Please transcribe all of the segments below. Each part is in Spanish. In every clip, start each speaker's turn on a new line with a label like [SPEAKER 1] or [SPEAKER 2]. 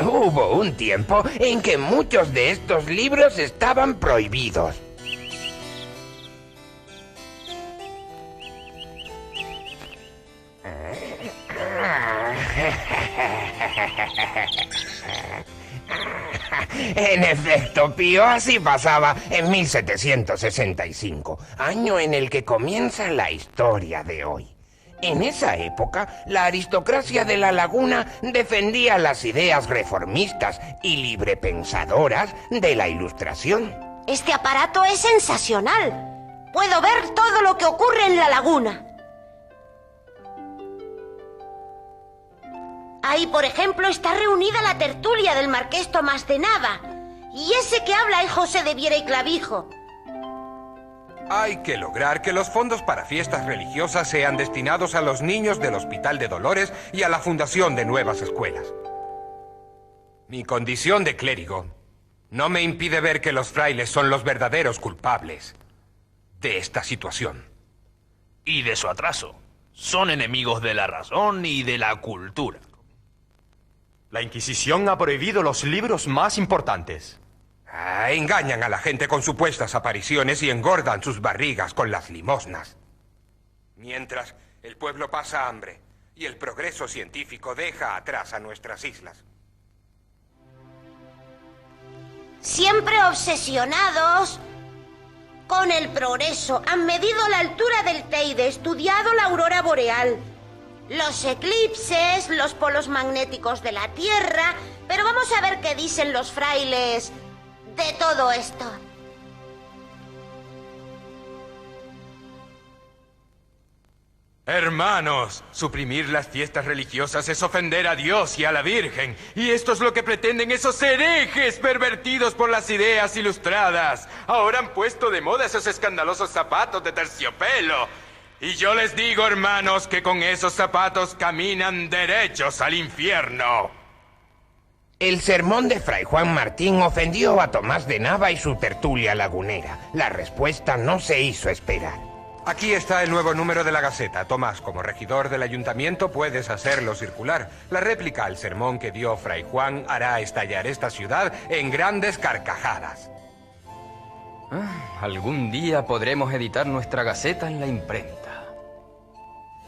[SPEAKER 1] Hubo un tiempo en que muchos de estos libros estaban prohibidos. En efecto, Pío, así pasaba en 1765, año en el que comienza la historia de hoy. En esa época, la aristocracia de la Laguna defendía las ideas reformistas y librepensadoras de la Ilustración.
[SPEAKER 2] Este aparato es sensacional. Puedo ver todo lo que ocurre en la laguna. Ahí, por ejemplo, está reunida la tertulia del marqués Tomás de Nava. Y ese que habla es José de Viera y Clavijo.
[SPEAKER 3] Hay que lograr que los fondos para fiestas religiosas sean destinados a los niños del Hospital de Dolores y a la fundación de nuevas escuelas. Mi condición de clérigo no me impide ver que los frailes son los verdaderos culpables de esta situación.
[SPEAKER 4] Y de su atraso. Son enemigos de la razón y de la cultura.
[SPEAKER 5] La Inquisición ha prohibido los libros más importantes.
[SPEAKER 3] Engañan a la gente con supuestas apariciones y engordan sus barrigas con las limosnas. Mientras el pueblo pasa hambre y el progreso científico deja atrás a nuestras islas.
[SPEAKER 2] Siempre obsesionados con el progreso. Han medido la altura del Teide, estudiado la aurora boreal, los eclipses, los polos magnéticos de la Tierra. Pero vamos a ver qué dicen los frailes de todo esto.
[SPEAKER 3] Hermanos, suprimir las fiestas religiosas es ofender a Dios y a la Virgen. Y esto es lo que pretenden esos herejes pervertidos por las ideas ilustradas. Ahora han puesto de moda esos escandalosos zapatos de terciopelo. Y yo les digo, hermanos, que con esos zapatos caminan derechos al infierno.
[SPEAKER 1] El sermón de Fray Juan Martín ofendió a Tomás de Nava y su tertulia lagunera. La respuesta no se hizo esperar.
[SPEAKER 3] Aquí está el nuevo número de la Gaceta. Tomás, como regidor del ayuntamiento, puedes hacerlo circular. La réplica al sermón que dio Fray Juan hará estallar esta ciudad en grandes carcajadas.
[SPEAKER 6] Algún día podremos editar nuestra Gaceta en la imprenta.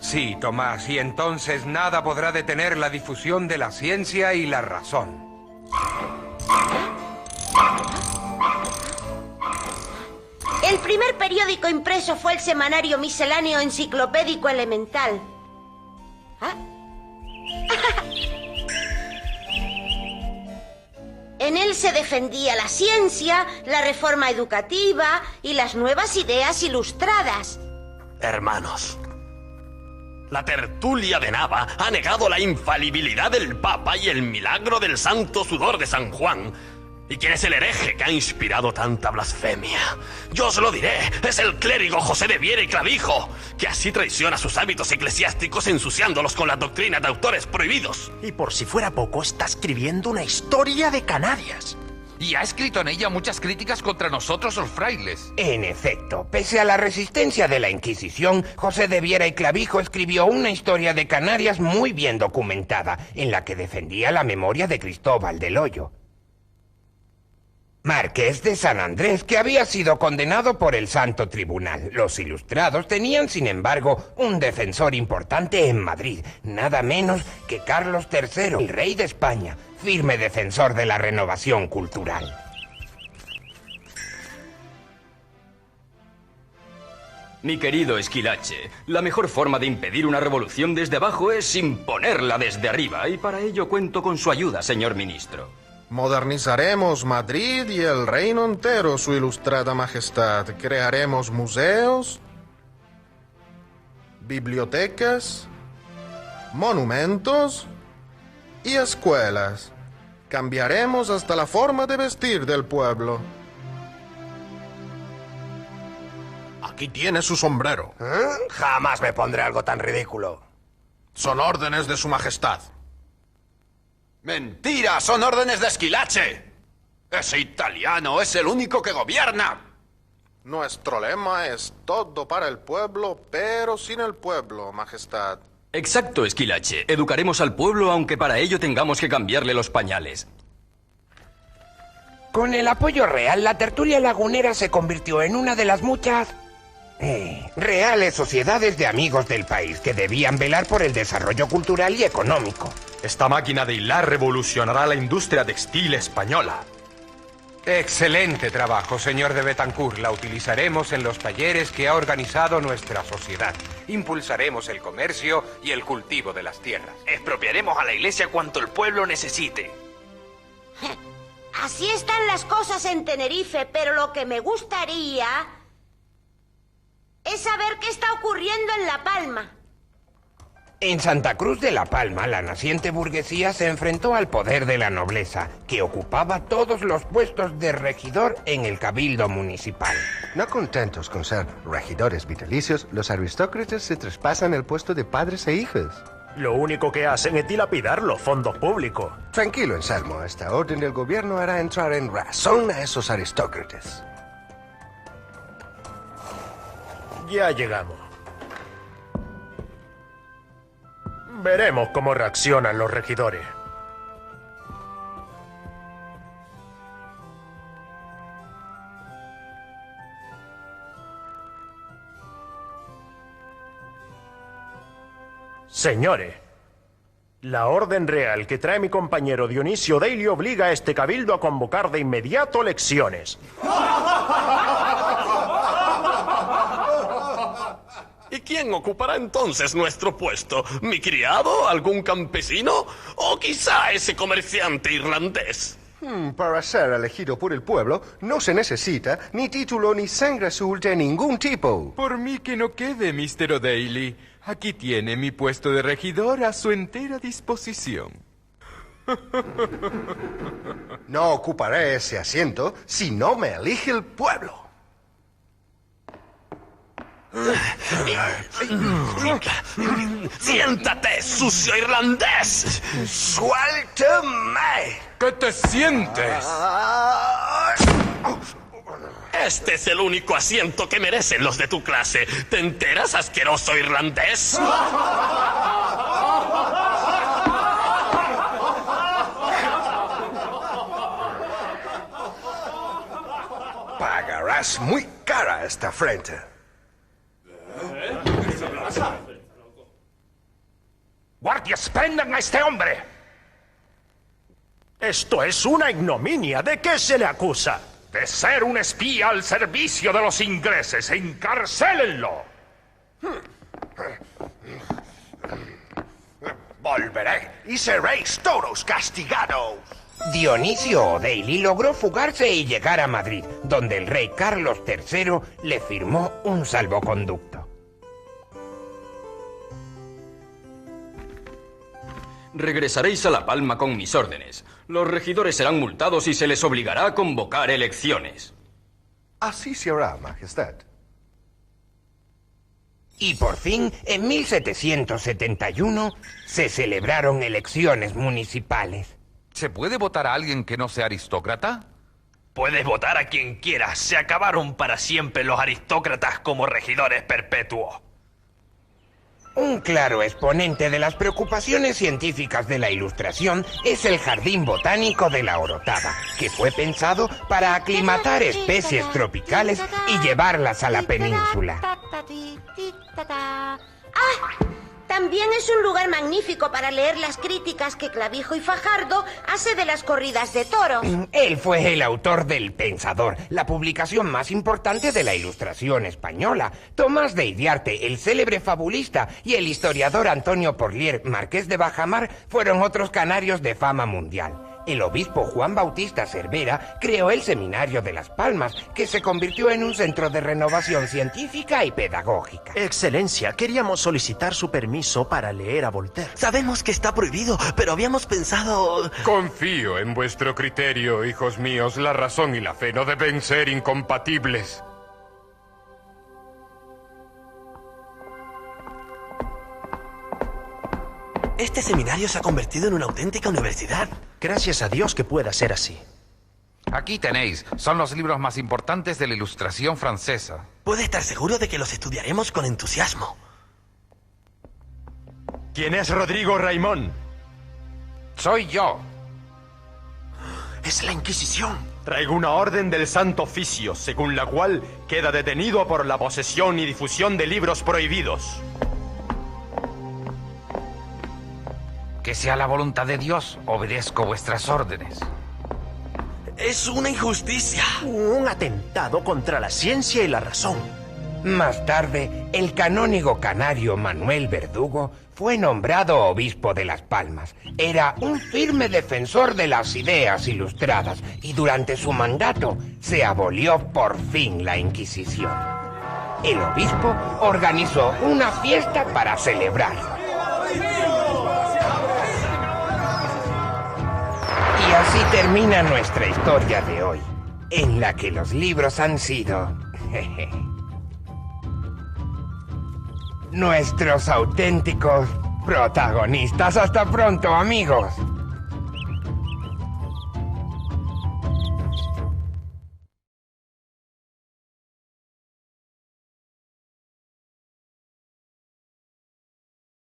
[SPEAKER 3] Sí, Tomás, y entonces nada podrá detener la difusión de la ciencia y la razón.
[SPEAKER 2] El primer periódico impreso fue el semanario misceláneo enciclopédico elemental. ¿Ah? En él se defendía la ciencia, la reforma educativa y las nuevas ideas ilustradas.
[SPEAKER 4] Hermanos, la tertulia de Nava ha negado la infalibilidad del Papa y el milagro del santo sudor de San Juan. ¿Y quién es el hereje que ha inspirado tanta blasfemia? Yo os lo diré, es el clérigo José de Viera y Clavijo, que así traiciona sus hábitos eclesiásticos ensuciándolos con las doctrinas de autores prohibidos.
[SPEAKER 7] Y por si fuera poco, está escribiendo una historia de Canarias.
[SPEAKER 8] Y ha escrito en ella muchas críticas contra nosotros los frailes.
[SPEAKER 1] En efecto, pese a la resistencia de la Inquisición, José de Viera y Clavijo escribió una historia de Canarias muy bien documentada, en la que defendía la memoria de Cristóbal del Hoyo, marqués de San Andrés, que había sido condenado por el Santo Tribunal. Los ilustrados tenían, sin embargo, un defensor importante en Madrid, nada menos que Carlos III, el rey de España, firme defensor de la renovación cultural.
[SPEAKER 6] Mi querido Esquilache, la mejor forma de impedir una revolución desde abajo es imponerla desde arriba, y para ello cuento con su ayuda, señor ministro.
[SPEAKER 9] Modernizaremos Madrid y el reino entero, su ilustrada majestad. Crearemos museos, bibliotecas, monumentos y escuelas. Cambiaremos hasta la forma de vestir del pueblo.
[SPEAKER 7] Aquí tiene su sombrero.
[SPEAKER 10] Jamás me pondré algo tan ridículo.
[SPEAKER 7] Son órdenes de su majestad.
[SPEAKER 5] ¡Mentira! ¡Son órdenes de Esquilache! Ese italiano es el único que gobierna.
[SPEAKER 9] Nuestro lema es todo para el pueblo, pero sin el pueblo, majestad.
[SPEAKER 6] Exacto, Esquilache. Educaremos al pueblo aunque para ello tengamos que cambiarle los pañales.
[SPEAKER 1] Con el apoyo real, la tertulia lagunera se convirtió en una de las muchas reales sociedades de amigos del país que debían velar por el desarrollo cultural y económico.
[SPEAKER 11] Esta máquina de hilar revolucionará la industria textil española.
[SPEAKER 12] Excelente trabajo, señor de Betancourt. La utilizaremos en los talleres que ha organizado nuestra sociedad. Impulsaremos el comercio y el cultivo de las tierras.
[SPEAKER 13] Expropiaremos a la iglesia cuanto el pueblo necesite.
[SPEAKER 2] Así están las cosas en Tenerife, pero lo que me gustaría es saber qué está ocurriendo en La Palma.
[SPEAKER 1] En Santa Cruz de La Palma, la naciente burguesía se enfrentó al poder de la nobleza, que ocupaba todos los puestos de regidor en el cabildo municipal.
[SPEAKER 10] No contentos con ser regidores vitalicios, los aristócratas se traspasan el puesto de padres e hijos.
[SPEAKER 7] Lo único que hacen es dilapidar los fondos públicos.
[SPEAKER 10] Tranquilo, Anselmo. Esta orden del gobierno hará entrar en razón a esos aristócratas.
[SPEAKER 7] Ya llegamos. Veremos cómo reaccionan los regidores. Señores, la orden real que trae mi compañero Dionisio Daly obliga a este cabildo a convocar de inmediato elecciones.
[SPEAKER 4] ¿Y quién ocupará entonces nuestro puesto? ¿Mi criado? ¿Algún campesino? ¿O quizá ese comerciante irlandés?
[SPEAKER 10] Para ser elegido por el pueblo no se necesita ni título ni sangre azul de ningún tipo.
[SPEAKER 3] Por mí que no quede, Mr. O'Daly. Aquí tiene mi puesto de regidor a su entera disposición.
[SPEAKER 10] No ocuparé ese asiento si no me elige el pueblo.
[SPEAKER 4] ¡Siéntate, sucio irlandés!
[SPEAKER 10] ¡Suéltame!
[SPEAKER 3] ¿Qué te sientes?
[SPEAKER 4] Este es el único asiento que merecen los de tu clase. ¿Te enteras, asqueroso irlandés?
[SPEAKER 10] Pagarás muy cara esta afrenta.
[SPEAKER 14] ¡Guardias, prendan a este hombre!
[SPEAKER 7] Esto es una ignominia. ¿De qué se le acusa?
[SPEAKER 14] De ser un espía al servicio de los ingleses. ¡Encarcélenlo!
[SPEAKER 10] Volveré y seréis todos castigados.
[SPEAKER 1] Dionisio O'Daly logró fugarse y llegar a Madrid, donde el rey Carlos III le firmó un salvoconducto.
[SPEAKER 6] Regresaréis a La Palma con mis órdenes. Los regidores serán multados y se les obligará a convocar elecciones.
[SPEAKER 10] Así se hará, Majestad.
[SPEAKER 1] Y por fin, en 1771, se celebraron elecciones municipales.
[SPEAKER 8] ¿Se puede votar a alguien que no sea aristócrata?
[SPEAKER 13] Puedes votar a quien quieras. Se acabaron para siempre los aristócratas como regidores perpetuos.
[SPEAKER 1] Un claro exponente de las preocupaciones científicas de la Ilustración es el Jardín Botánico de la Orotava, que fue pensado para aclimatar especies tropicales y llevarlas a la península.
[SPEAKER 2] ¡Ah! También es un lugar magnífico para leer las críticas que Clavijo y Fajardo hace de las corridas de toros.
[SPEAKER 1] Él fue el autor del Pensador, la publicación más importante de la Ilustración española. Tomás de Iriarte, el célebre fabulista, y el historiador Antonio Porlier, marqués de Bajamar, fueron otros canarios de fama mundial. El obispo Juan Bautista Cervera creó el Seminario de Las Palmas, que se convirtió en un centro de renovación científica y pedagógica.
[SPEAKER 7] Excelencia, queríamos solicitar su permiso para leer a Voltaire.
[SPEAKER 4] Sabemos que está prohibido, pero habíamos pensado...
[SPEAKER 12] Confío en vuestro criterio, hijos míos. La razón y la fe no deben ser incompatibles.
[SPEAKER 4] Este seminario se ha convertido en una auténtica universidad.
[SPEAKER 7] Gracias a Dios que pueda ser así.
[SPEAKER 8] Aquí tenéis. Son los libros más importantes de la Ilustración francesa.
[SPEAKER 4] Puede estar seguro de que los estudiaremos con entusiasmo.
[SPEAKER 11] ¿Quién es Rodrigo Raimón?
[SPEAKER 8] Soy yo.
[SPEAKER 4] Es la Inquisición.
[SPEAKER 11] Traigo una orden del Santo Oficio, según la cual queda detenido por la posesión y difusión de libros prohibidos.
[SPEAKER 8] Que sea la voluntad de Dios, obedezco vuestras órdenes.
[SPEAKER 4] Es una injusticia.
[SPEAKER 7] Un atentado contra la ciencia y la razón.
[SPEAKER 1] Más tarde, el canónigo canario Manuel Verdugo fue nombrado obispo de Las Palmas. Era un firme defensor de las ideas ilustradas y durante su mandato se abolió por fin la Inquisición. El obispo organizó una fiesta para celebrarlo. Y así termina nuestra historia de hoy, en la que los libros han sido nuestros auténticos protagonistas. Hasta pronto, amigos.